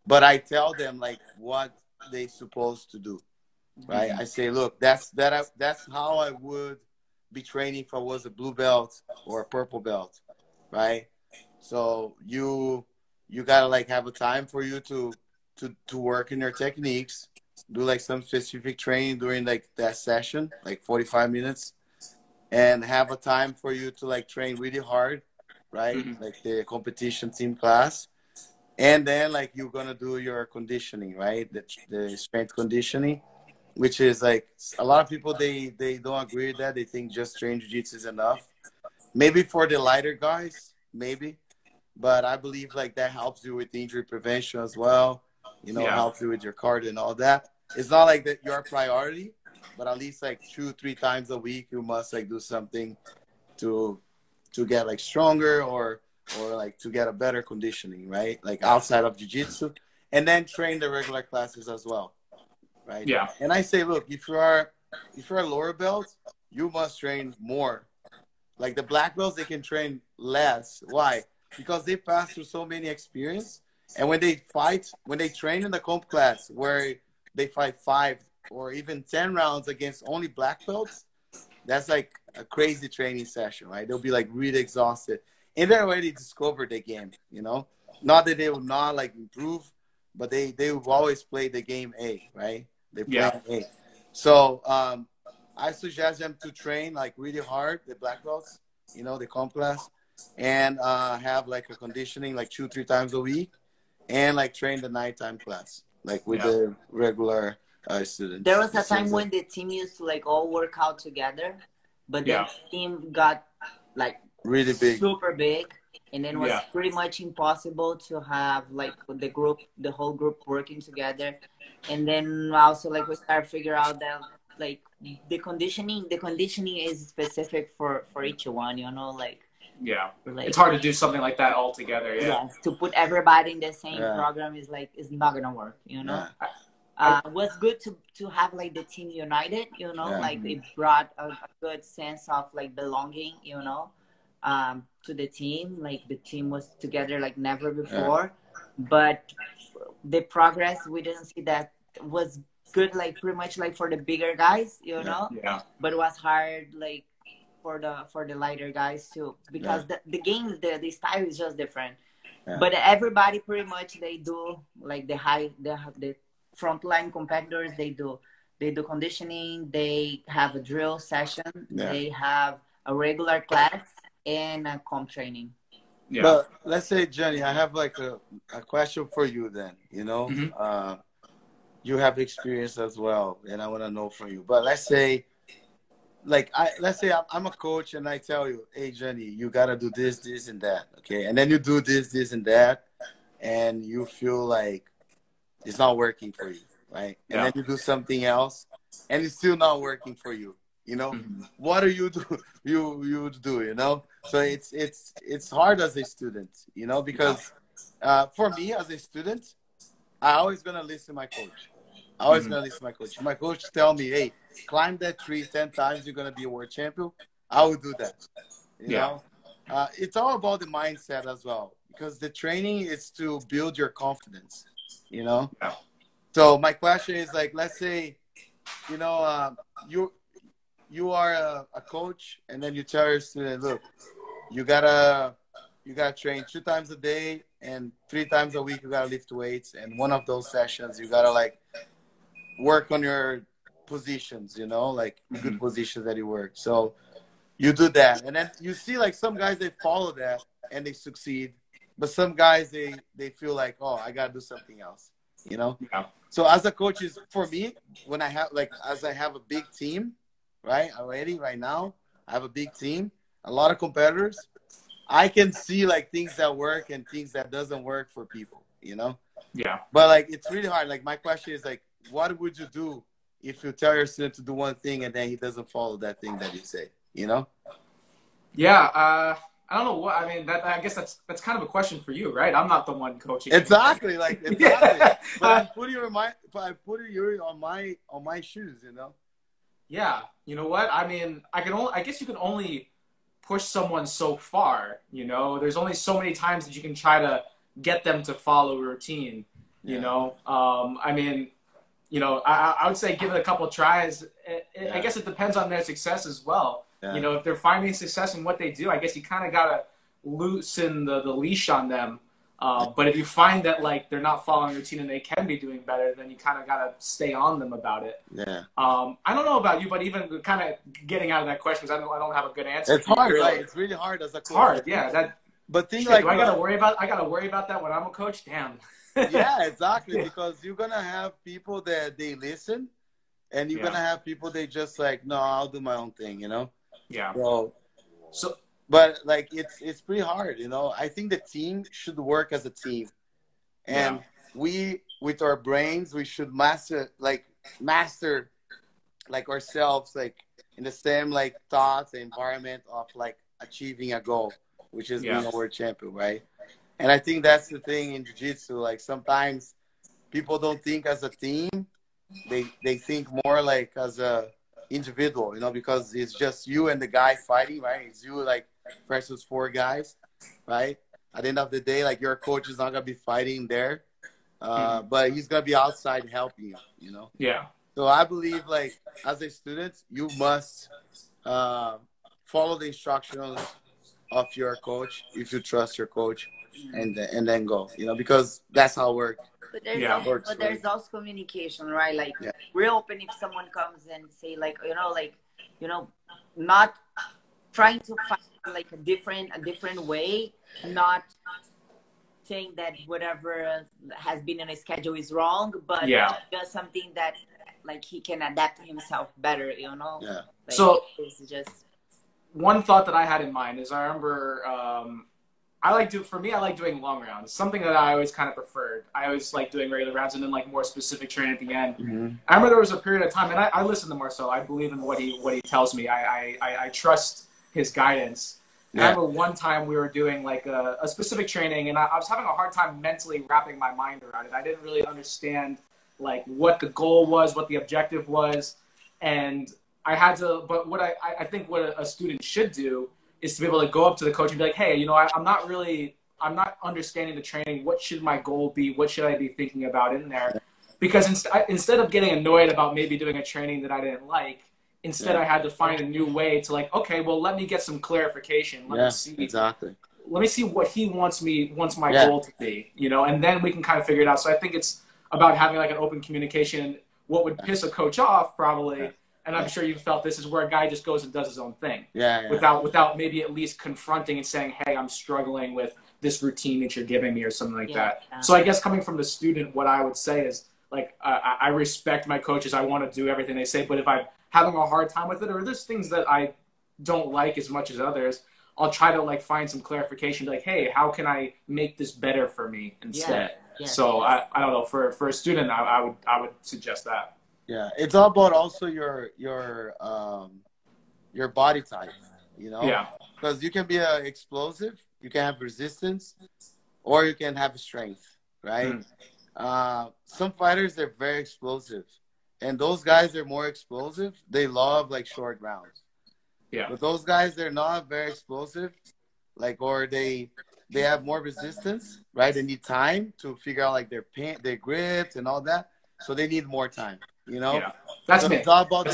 but I tell them like what they supposed to do, right? I say, look, that's how I would be training if I was a blue belt or a purple belt, right? So you gotta like have a time for you to work in your techniques, do like some specific training during like that session, like 45 minutes, and have a time for you to like train really hard, right? Like the competition team class. And then like you're gonna do your conditioning, right? The strength conditioning, which is like a lot of people, they don't agree with that. They think just train jiu-jitsu is enough. Maybe for the lighter guys, maybe. But I believe like that helps you with injury prevention as well. You know, helps you with your cardio and all that. It's not like that your priority, but at least like 2-3 times a week you must like do something to get like stronger or like to get a better conditioning, right? Like outside of jiu-jitsu, and then train the regular classes as well, right? Yeah. And I say, look, if you're a lower belt, you must train more. Like the black belts, they can train less. Why? Because they pass through so many experience, and when they train in the comp class where they fight 5 or even 10 rounds against only black belts, that's like a crazy training session, right? They'll be like really exhausted, and they already discovered the game, you know. Not that they will not like improve, but they will always play the game A, right? They play A. So I suggest them to train like really hard, the black belts, you know, the comp class, and have like a conditioning like 2-3 times a week, and like train the nighttime class like with the regular students. There was a time when the team used to like all work out together, but then the team got like really big, super big, and then it was pretty much impossible to have like the whole group working together. And then also like we started figure out that like the conditioning is specific for each one, you know, like like, it's hard to do something like that all together. Yes, to put everybody in the same program is like it's not gonna work, you know. Was good to have like the team united, you know, like it brought a good sense of like belonging, you know, to the team. Like the team was together like never before, but the progress we didn't see that was good, like pretty much like for the bigger guys, you know. Yeah. But it was hard, like for the lighter guys too, because the game, the style is just different. But everybody pretty much they do like the frontline competitors. They do conditioning. They have a drill session. They have a regular class and a comp training. Yeah. But let's say, Gianni, I have like a question for you then. You know, you have experience as well, and I want to know from you. But let's say, like, let's say I'm a coach and I tell you, hey, Gianni, you got to do this, this, and that. Okay. And then you do this, this, and that. And you feel like it's not working for you. Right. And then you do something else and it's still not working for you. You know, what do you do? You do, you know? So it's hard as a student, you know, because for me as a student, I always going to listen to my coach. My coach tell me, hey, climb that tree 10 times, you're going to be a world champion. I will do that. You know, it's all about the mindset as well, because the training is to build your confidence, you know? So my question is like, let's say, you know, you are a coach, and then you tell your student, look, you gotta train 2 times a day, and 3 times a week you gotta lift weights, and one of those sessions you gotta like work on your positions, you know, like good positions that you work. So you do that, and then you see like some guys, they follow that and they succeed, but some guys they feel like, oh, I gotta do something else, you know. So as a coach, is for me, when I have like, as I have a big team, right now I have a big team, a lot of competitors, I can see like things that work and things that doesn't work for people, you know. But like, it's really hard. Like, my question is like, what would you do if you tell your student to do one thing and then he doesn't follow that thing that you say, you know? I don't know what, I mean, I guess that's kind of a question for you, right? I'm not the one coaching. Exactly. Like, exactly. But I'm putting you on my shoes, you know? Yeah. You know what? I mean, I guess you can only push someone so far, you know? There's only so many times that you can try to get them to follow a routine, you know? I mean, you know, I would say give it a couple of tries. I guess it depends on their success as well. You know, if they're finding success in what they do, I guess you kind of got to loosen the leash on them. But if you find that, like, they're not following routine and they can be doing better, then you kind of got to stay on them about it. I don't know about you, but even kind of getting out of that question, because I don't have a good answer. It's hard, right? It's really hard as a coach. It's hard, yeah. But think, shit, like, do I gotta worry about that when I'm a coach? Damn. Yeah, exactly. Because you're gonna have people that they listen, and you're gonna have people they just like, no, I'll do my own thing, you know. So, but like, it's pretty hard, you know. I think the team should work as a team, and we, with our brains, we should master like ourselves, like in the same like thoughts, environment of like achieving a goal, which is being a world champion, right? And I think that's the thing in jiu-jitsu. Like, sometimes people don't think as a team; they think more like as a individual, you know, because it's just you and the guy fighting, right? It's you like versus 4 guys, right? At the end of the day, like, your coach is not gonna be fighting there, but he's gonna be outside helping you, you know. So I believe, like, as a student, you must follow the instructions of your coach if you trust your coach, and then go, you know, because that's how it works. But there's also communication, right? Like, we're open if someone comes and say, like, not trying to find like a different way, not saying that whatever has been in a schedule is wrong, but just something that like he can adapt himself better, you know. Like, so it's just one thought that I had in mind is, I remember I like doing long rounds, something that I always kind of preferred. I always like doing regular rounds and then like more specific training at the end. I remember there was a period of time, and I listen to Marcel. I believe in what he tells me. I trust his guidance. And I remember one time we were doing like a specific training, and I was having a hard time mentally wrapping my mind around it. I didn't really understand like what the goal was, what the objective was, and I had to. But what I think what a student should do is to be able to go up to the coach and be like, hey, you know, I'm not understanding the training. What should my goal be? What should I be thinking about in there? because instead of getting annoyed about maybe doing a training that I didn't like, instead I had to find a new way to like, okay, well, let me get some clarification. Let me see exactly. Let me see what he wants my goal to be, you know, and then we can kind of figure it out. So I think it's about having like an open communication. What would piss a coach off probably, and I'm sure you felt this, is where a guy just goes and does his own thing. Without maybe at least confronting and saying, hey, I'm struggling with this routine that you're giving me or something like that. So I guess coming from the student, what I would say is, like, I respect my coaches. I want to do everything they say, but if I'm having a hard time with it, or there's things that I don't like as much as others, I'll try to like find some clarification, like, hey, how can I make this better for me instead? So I don't know, for a student, I would suggest that. Yeah, it's all about also your body type, you know? Yeah. Because you can be explosive, you can have resistance, or you can have strength, right? Some fighters, they're very explosive. And those guys are more explosive. They love like short rounds. Yeah. But those guys, they're not very explosive, like, or they have more resistance, right? They need time to figure out like their grips and all that. So they need more time, you know? Yeah. That's me. It's all about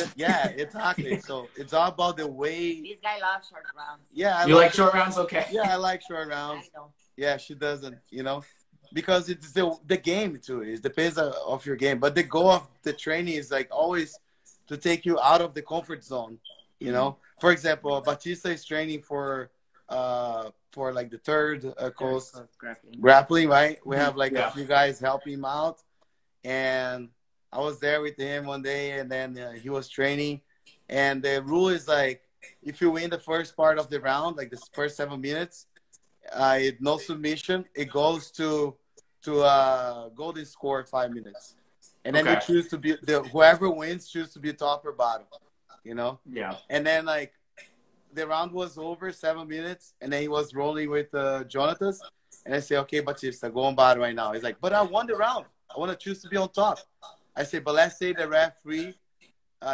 exactly. So it's all about the way. This guy loves short rounds. Yeah. You like short rounds? Okay. Yeah, I like short rounds. I know. Yeah, she doesn't, you know, because it's the game too. It depends of your game. But the goal of the training is like always to take you out of the comfort zone, you know? For example, Batista is training for like the third coast grappling, right? We have like a few guys helping him out. And I was there with him one day, and then he was training. And the rule is like, if you win the first part of the round, like the first 7 minutes, no submission, it goes to golden score 5 minutes. And then you choose to be, whoever wins choose to be top or bottom, you know? Yeah. And then like the round was over, 7 minutes, and then he was rolling with Jonathan. And I say, okay, Batista, go on bottom right now. He's like, but I won the round. I want to choose to be on top. I say, but let's say the referee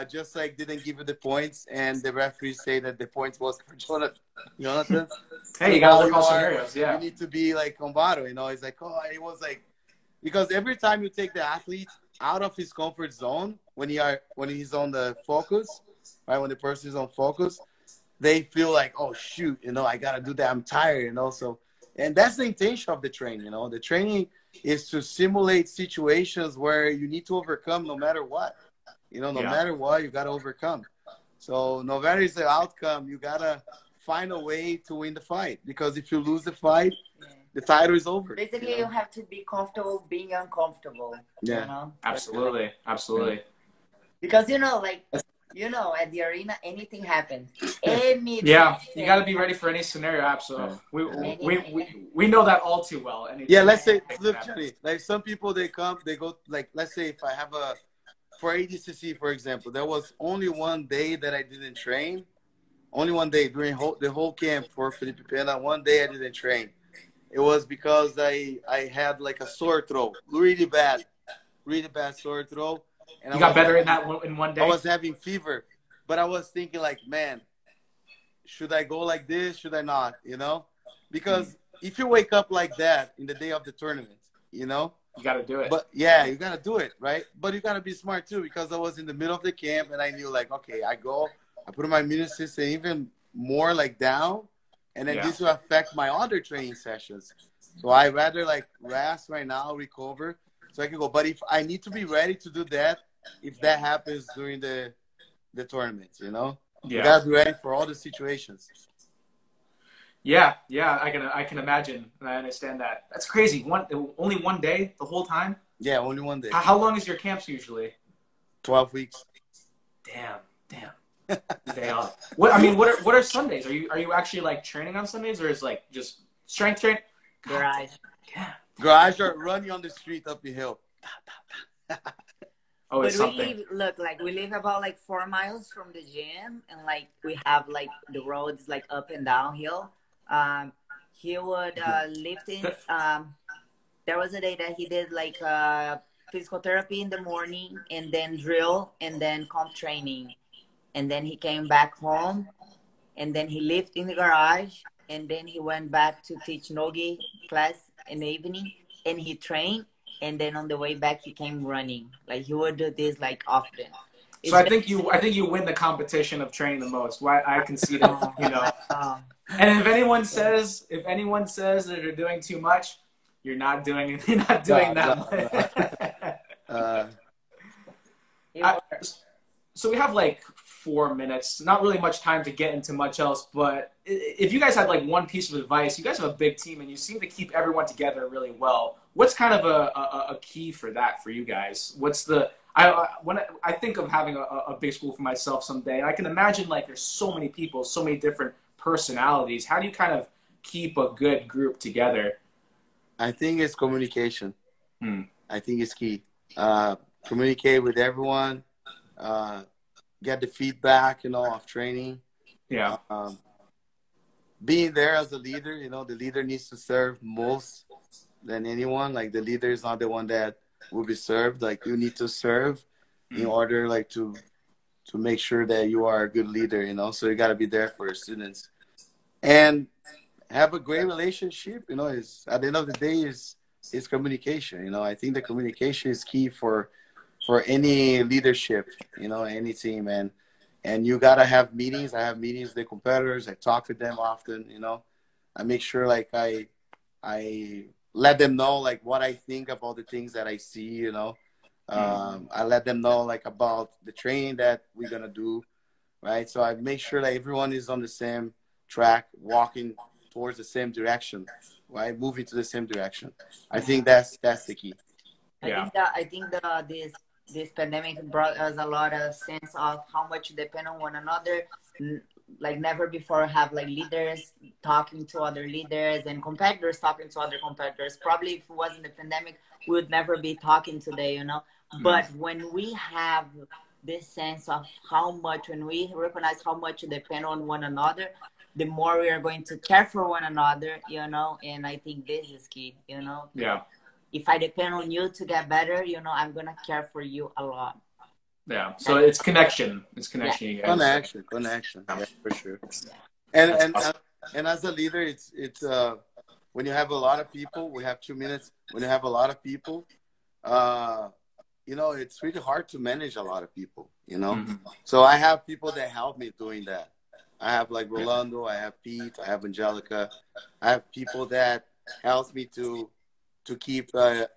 just like didn't give you the points, and the referee say that the points was for Jonathan. Hey, you got to look all scenarios. Yeah, you need to be like on bottom. You know, it's like, oh, it was like, because every time you take the athlete out of his comfort zone when he's on the focus, right? When the person is on focus, they feel like, oh shoot, you know, I gotta do that. I'm tired, you know. So, and that's the intention of the training. You know, the training is to simulate situations where you need to overcome no matter what. You know, no matter what, you got to overcome. So no matter the outcome, you got to find a way to win the fight. Because if you lose the fight, the title is over. Basically, you have to be comfortable being uncomfortable. Yeah, you know? Absolutely. Absolutely. Because, you know, like, you know, at the arena, anything happens. Anything. Yeah, you got to be ready for any scenario. Absolutely. We know that all too well. Yeah, let's say, look, Johnny, like some people, they go, like, let's say if I have for ADCC, for example, there was only one day that I didn't train. Only one day during the whole camp for Felipe Pena. One day I didn't train. It was because I had like a sore throat, really bad sore throat. And you got better in one day? I was having fever, but I was thinking like, man, should I go like this? Should I not? You know, because if you wake up like that in the day of the tournament, you know, you got to do it. But yeah, you got to do it, right? But you got to be smart too, because I was in the middle of the camp and I knew like, okay, I put my immune system even more like down, and then this will affect my other training sessions. So I rather like rest right now, recover, so I can go. But if I need to be ready to do that, if that happens during the tournament, you know, you gotta be ready for all the situations. Yeah, I can imagine, and I understand that. That's crazy. Only one day the whole time? Yeah, only one day. How long is your camps usually? 12 weeks. Damn. Day off. What are Sundays? Are you actually like training on Sundays, or is like just strength training? Garage. Yeah. Garage or running on the street up the hill. Oh, it's but something. we live about like 4 miles from the gym, and like we have like the roads like up and downhill. He would lift in. There was a day that he did like physical therapy in the morning, and then drill, and then comp training, and then he came back home, and then he lived in the garage, and then he went back to teach Nogi class in the evening, and he trained, and then on the way back he came running. Like he would do this like often. So I think you win the competition of training the most. Why I concede it, you know. And if anyone says that you're doing too much, you're not doing that much. So we have like 4 minutes. Not really much time to get into much else. But if you guys had like one piece of advice, you guys have a big team and you seem to keep everyone together really well. What's kind of a key for that for you guys? What's the when I think of having a big school for myself someday, I can imagine like there's so many people, so many different personalities. How do you kind of keep a good group together? I think it's communication. I think it's key. Communicate with everyone. Get the feedback, you know, of training. Yeah. Being there as a leader, you know, the leader needs to serve most than anyone. Like the leader is not the one that will be served. Like you need to serve in order like to make sure that you are a good leader, you know. So you got to be there for your students and have a great relationship. You know, is at the end of the day is communication. You know, I think the communication is key for any leadership, you know, any team. And you got to have meetings. I have meetings with the competitors. I talk to them often, you know. I make sure like I let them know like what I think about the things that I see, you know. I let them know like about the training that we're going to do, right? So I make sure that everyone is on the same track, walking towards the same direction, right? Moving to the same direction. I think that's the key. I think this pandemic brought us a lot of sense of how much we depend on one another. Like never before have like leaders talking to other leaders and competitors talking to other competitors. Probably if it wasn't the pandemic, we would never be talking today, you know. But when we have this sense of how much, when we recognize how much we depend on one another, the more we are going to care for one another, you know. And I think this is key, you know. Yeah. If I depend on you to get better, you know, I'm gonna care for you a lot. Yeah. So it's connection. It's connection. Yeah. You guys. Connection. Yeah, for sure. And as a leader, it's when you have a lot of people. We have 2 minutes. When you have a lot of people, you know, it's really hard to manage a lot of people. You know, so I have people that help me doing that. I have like Rolando. I have Pete. I have Angelica. I have people that help me to keep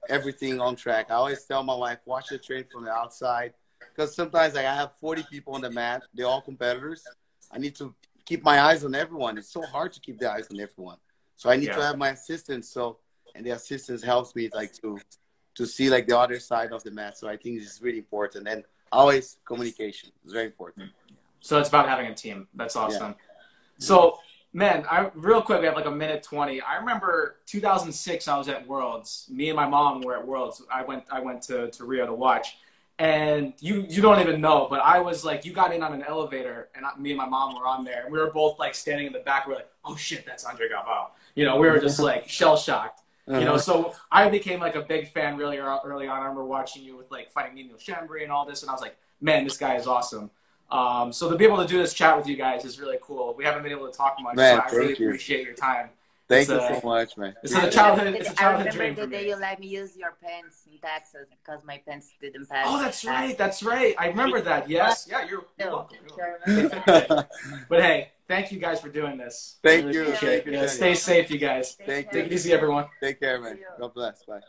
everything on track. I always tell my wife, watch the train from the outside. Because sometimes like, I have 40 people on the mat. They're all competitors. I need to keep my eyes on everyone. It's so hard to keep the eyes on everyone. So I need to have my assistants. And the assistants helps me like to see like the other side of the mat. So I think it's really important. And always communication is very important. So it's about having a team. That's awesome. Yeah. So, man, real quick, we have like 1:20. I remember 2006, I was at Worlds. Me and my mom were at Worlds. I went to Rio to watch. And you don't even know, but I was like, you got in on an elevator, and me and my mom were on there. And we were both like standing in the back. We're like, oh shit, that's Andre Galvao. You know, we were just like shell shocked. You know, so I became like a big fan really early on. I remember watching you with like fighting Nino Chambry and all this, and I was like, man, this guy is awesome. So to be able to do this chat with you guys is really cool. We haven't been able to talk much, man, so I really appreciate your time. Thank you so much, man. It's a childhood dream for me. The day you let me use your pens in Texas because my pens didn't pass. Oh, that's right. That's right. I remember that. Yes. Yeah, you're welcome. But hey, thank you guys for doing this. Thank you. Stay safe, you guys. Take it easy, everyone. Take care, man. God bless. Bye.